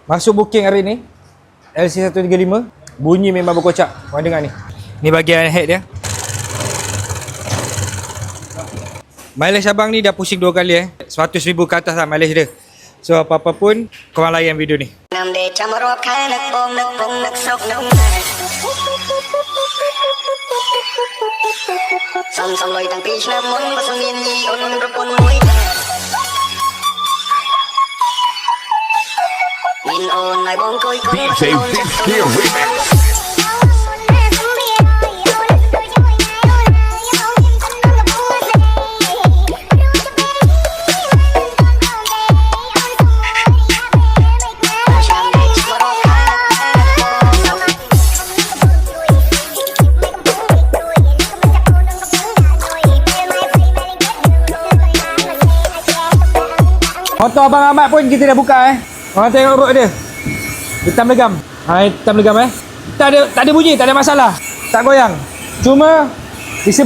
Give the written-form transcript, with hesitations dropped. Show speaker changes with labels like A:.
A: Masuk booking hari ni LC135. Bunyi memang berkocak. Korang dengar ni. Ni bahagian head dia. Mileage abang ni dah pusing 2 kali 100,000 ke atas lah mileage dia. So apa-apa pun korang layan video ni.
B: DJ Big Gear Remix.
A: Motor Abang Ahmad pun kita dah buka Korang tengok road dia. Hitam legam. Hitam legam Tak ada bunyi, tak ada masalah. Tak goyang. Cuma disebab